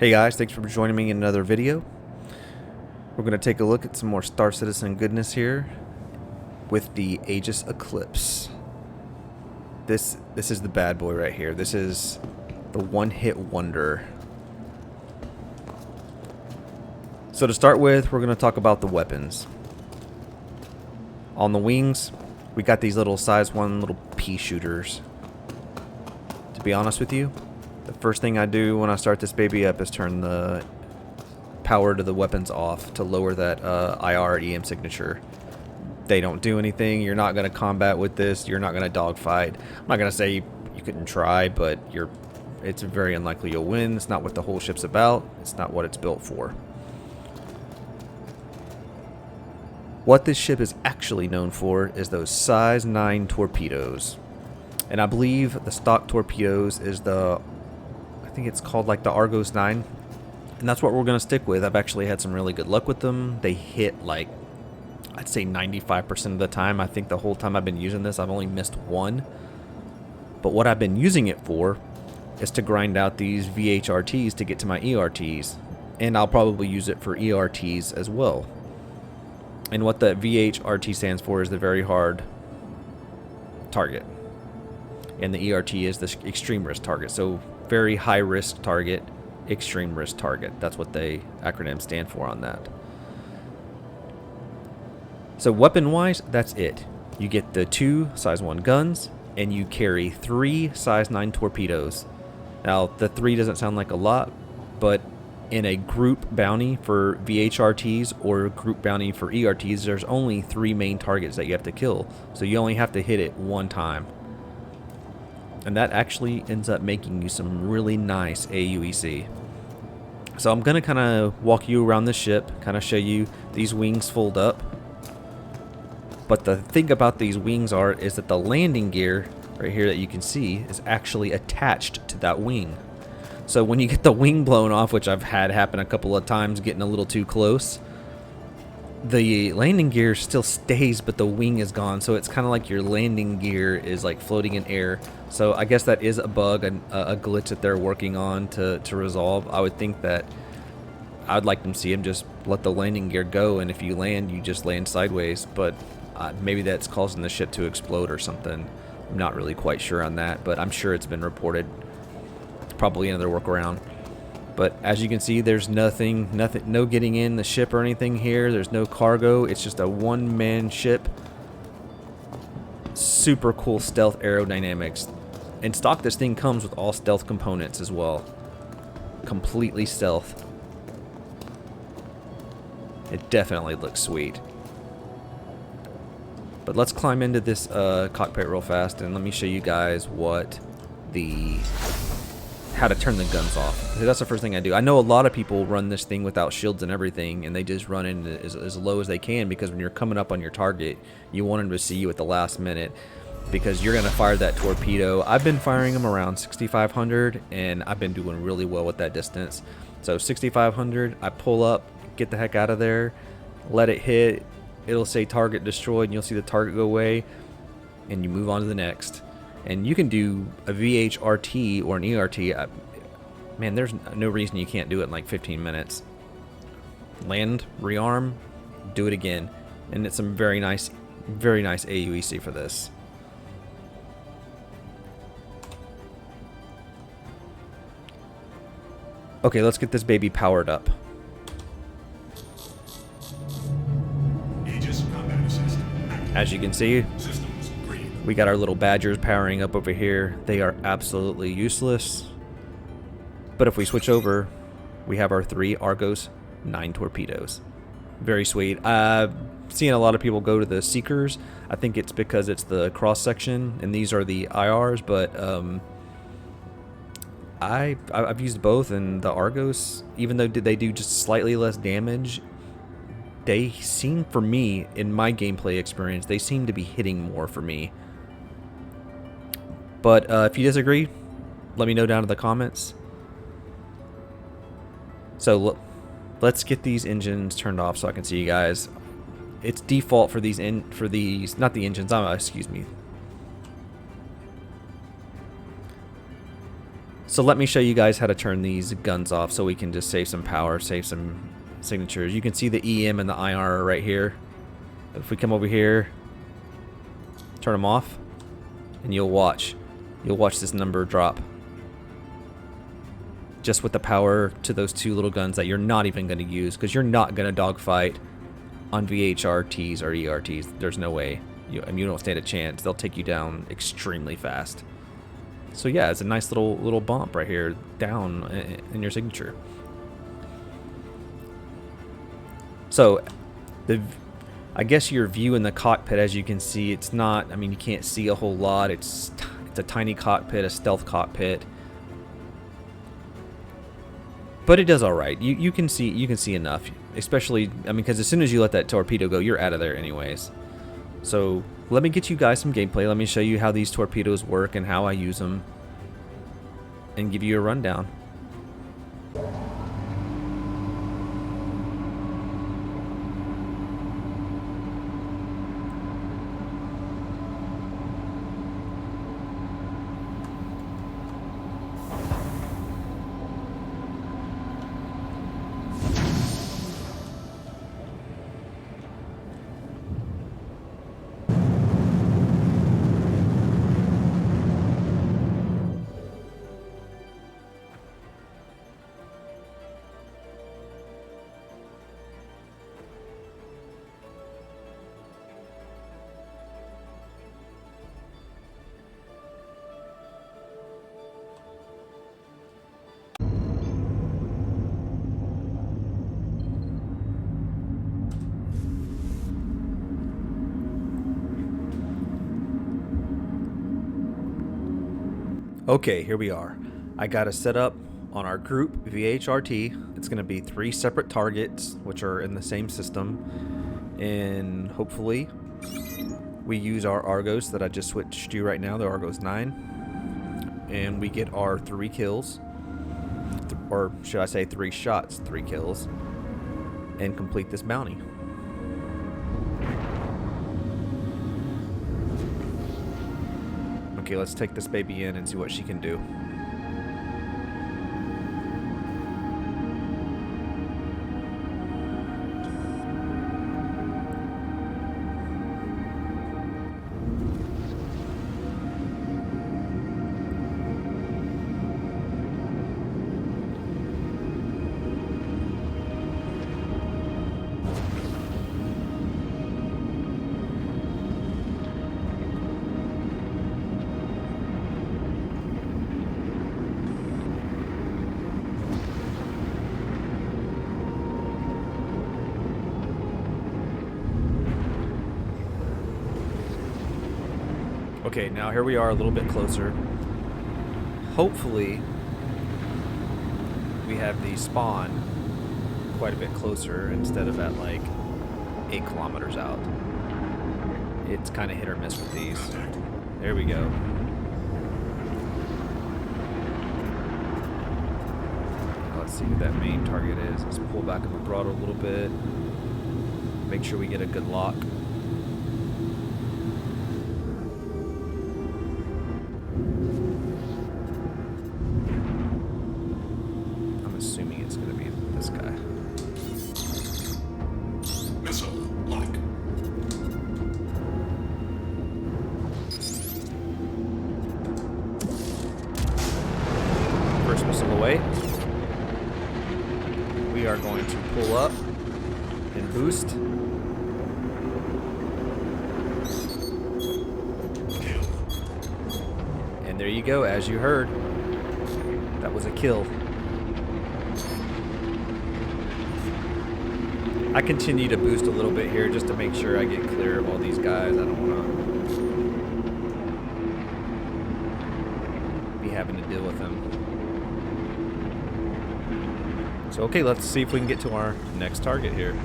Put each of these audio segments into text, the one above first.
Hey guys, thanks for joining me in another video. We're going to take a look at some more Star Citizen goodness here with the Aegis Eclipse. This is the bad boy right here. This is the one-hit wonder. So to start with, we're going to talk about the weapons. On the wings, we got these little size 1 little pea shooters. To be honest with you, the first thing I do when I start this baby up is turn the power to the weapons off to lower that IR EM signature. They don't do anything. You're not going to combat with this. You're not going to dogfight. I'm not going to say you couldn't try, but it's very unlikely you'll win. It's not what the whole ship's about. It's not what it's built for. What this ship is actually known for is those size 9 torpedoes. And I believe the stock torpedoes is I think it's called like the Argos 9. And that's what we're going to stick with. I've actually had some really good luck with them. They hit like, I'd say 95% of the time. I think the whole time I've been using this, I've only missed one. But what I've been using it for is to grind out these VHRTs to get to my ERTs. And I'll probably use it for ERTs as well. And what the VHRT stands for is the very hard target. And the ERT is the extreme risk target. So very high risk target, extreme risk target. That's what the acronyms stand for on that. So weapon wise, that's it. You get the 2 size 1 guns and you carry 3 size 9 torpedoes. Now the 3 doesn't sound like a lot, but in a group bounty for VHRTs or a group bounty for ERTs, there's only 3 main targets that you have to kill. So you only have to hit it 1 time. And that actually ends up making you some really nice AUEC. So I'm going to kind of walk you around the ship, kind of show you these wings fold up. But the thing about these wings is that the landing gear right here that you can see is actually attached to that wing. So when you get the wing blown off, which I've had happen a couple of times getting a little too close, the landing gear still stays, but the wing is gone. So it's kind of like your landing gear is like floating in air. So I guess that is a bug, a glitch that they're working on to resolve. I would think that I'd like them to see them just let the landing gear go, and if you land, you just land sideways. But maybe that's causing the ship to explode or something. I'm not really quite sure on that, but I'm sure it's been reported. It's probably another workaround. But as you can see, there's nothing, no getting in the ship or anything here. There's no cargo. It's just a one-man ship. Super cool stealth aerodynamics. In stock, this thing comes with all stealth components as well. Completely stealth. It definitely looks sweet. But let's climb into this cockpit real fast, and let me show you guys how to turn the guns off. That's the first thing I do. I know a lot of people run this thing without shields and everything, and they just run in as low as they can, because when you're coming up on your target, you want them to see you at the last minute, because you're going to fire that torpedo. I've been firing them around 6,500, and I've been doing really well with that distance. So 6,500, I pull up, get the heck out of there, let it hit. It'll say target destroyed, and you'll see the target go away, and you move on to the next. And you can do a VHRT or an ERT. Man, there's no reason you can't do it in like 15 minutes. Land, rearm, do it again. And it's some very nice AUEC for this. Okay, let's get this baby powered up. Aegis combat assist. As you can see, we got our little Badgers powering up over here. They are absolutely useless. But if we switch over, we have our 3 Argos 9 torpedoes. Very sweet. Seeing a lot of people go to the Seekers. I think it's because it's the cross section, and these are the IRs. But I've used both, and the Argos, even though they do just slightly less damage, they seem, for me, in my gameplay experience, they seem to be hitting more for me. But if you disagree, let me know down in the comments. So let's get these engines turned off so I can see you guys. It's default for these not the engines. Excuse me. So let me show you guys how to turn these guns off so we can just save some power, save some signatures. You can see the EM and the IR right here. If we come over here, turn them off, and you'll watch this number drop. Just with the power to those two little guns that you're not even going to use, because you're not going to dogfight on VHRTs or ERTs. There's no way. You don't stand a chance. They'll take you down extremely fast. So yeah, it's a nice little bump right here down in your signature. So I guess your view in the cockpit, as you can see, it's not, I mean, you can't see a whole lot. It's a tiny cockpit, a stealth cockpit. But it does all right. You can see enough, especially, I mean, because as soon as you let that torpedo go, you're out of there anyways. So let me get you guys some gameplay. Let me show you how these torpedoes work and how I use them, and give you a rundown. Okay, here we are. I got it set up on our group VHRT. It's going to be 3 separate targets, which are in the same system. And hopefully we use our Argos that I just switched to right now, the Argos 9. And we get our 3 kills. Or should I say 3 shots, 3 kills. And complete this bounty. Okay, let's take this baby in and see what she can do. Okay, now here we are a little bit closer. Hopefully, we have the spawn quite a bit closer instead of at like 8 kilometers out. It's kind of hit or miss with these. There we go. Let's see who that main target is. Let's pull back on the throttle a little bit. Make sure we get a good lock. Assuming it's going to be this guy. Missile lock. First missile away. We are going to pull up and boost. Kill. And there you go, as you heard. That was a kill. I continue to boost a little bit here just to make sure I get clear of all these guys. I don't want to be having to deal with them. So okay, let's see if we can get to our next target here.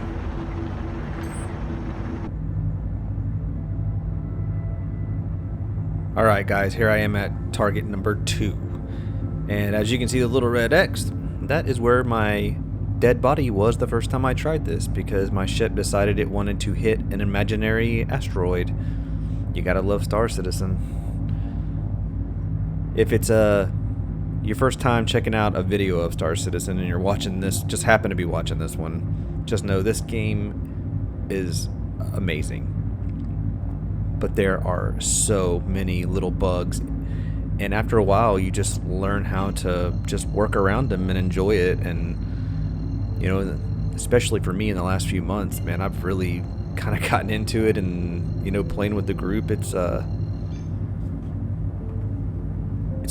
Alright guys, here I am at target number 2. And as you can see, the little red X, that is where my dead body was the first time I tried this, because my ship decided it wanted to hit an imaginary asteroid. You gotta love Star Citizen. If it's a your first time checking out a video of Star Citizen and you're watching this, just happen to be watching this one, just know this game is amazing. But there are so many little bugs, and after a while you just learn how to just work around them and enjoy it. And you know, especially for me in the last few months, man, I've really kind of gotten into it, and you know, playing with the group, it's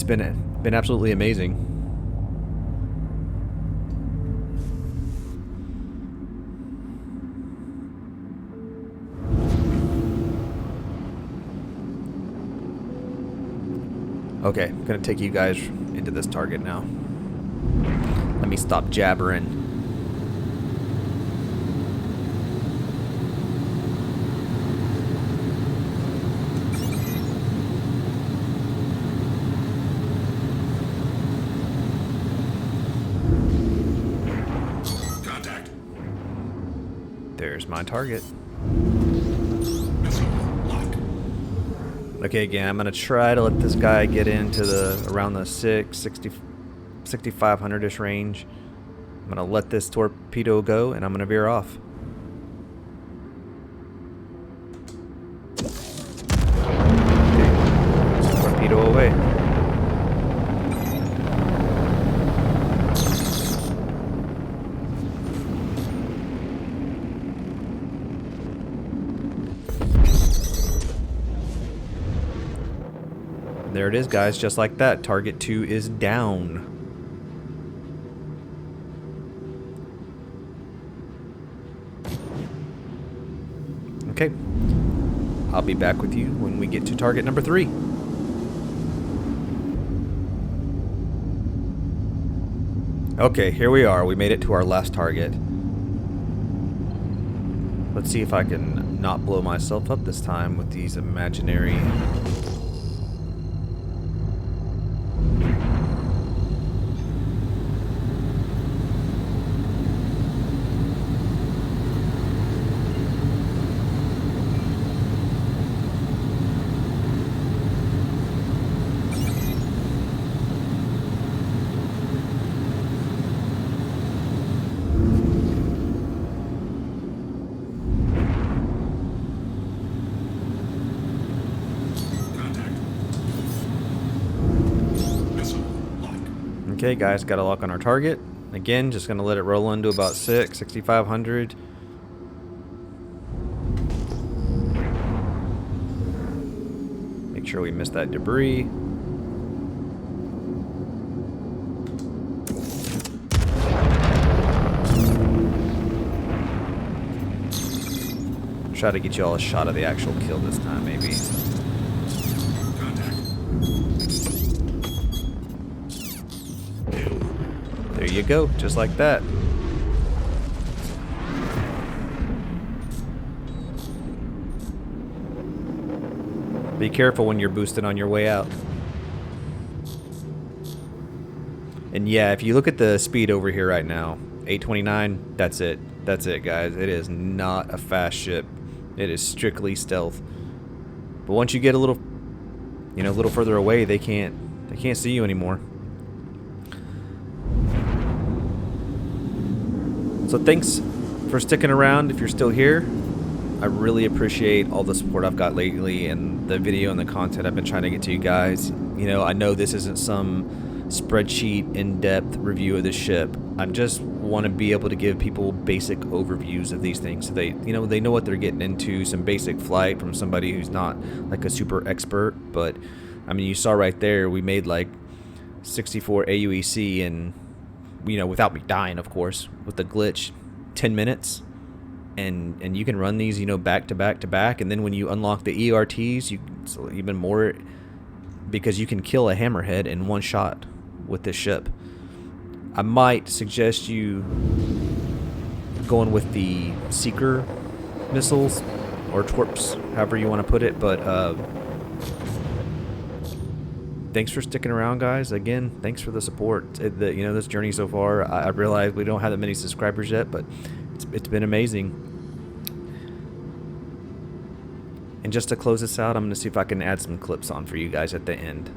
been absolutely amazing. Okay, I'm gonna take you guys into this target now. Let me stop jabbering. Contact. There's my target. Missile lock. Okay, again, I'm gonna try to let this guy get into the around the 6500-ish range. I'm gonna let this torpedo go, and I'm gonna veer off. Okay. Torpedo away. There it is, guys, just like that. Target 2 is down. Okay. I'll be back with you when we get to target number 3. Okay, here we are. We made it to our last target. Let's see if I can not blow myself up this time with these imaginary... Okay, guys, got a lock on our target. Again, just going to let it roll into about 6,500. Make sure we miss that debris. Try to get you all a shot of the actual kill this time, maybe. There you go, just like that. Be careful when you're boosted on your way out. And yeah, if you look at the speed over here right now, 829, that's it. That's it, guys. It is not a fast ship. It is strictly stealth. But once you get a little, you know, a little further away, they can't see you anymore. So thanks for sticking around if you're still here. I really appreciate all the support I've got lately and the video and the content I've been trying to get to you guys. You know, I know this isn't some spreadsheet in-depth review of the ship. I just want to be able to give people basic overviews of these things so they, you know, they know what they're getting into, some basic flight from somebody who's not like a super expert. But I mean, you saw right there, we made like 64 AUEC and, you know, without me dying, of course, with the glitch, 10 minutes. And you can run these, you know, back to back to back. And then when you unlock the ERTs, it's even more, because you can kill a hammerhead in one shot with this ship. I might suggest you going with the Seeker missiles or twerps, however you want to put it. But thanks for sticking around, guys. Again, thanks for the support. You know, this journey so far, I realize we don't have that many subscribers yet, but it's been amazing. And just to close this out, I'm going to see if I can add some clips on for you guys at the end.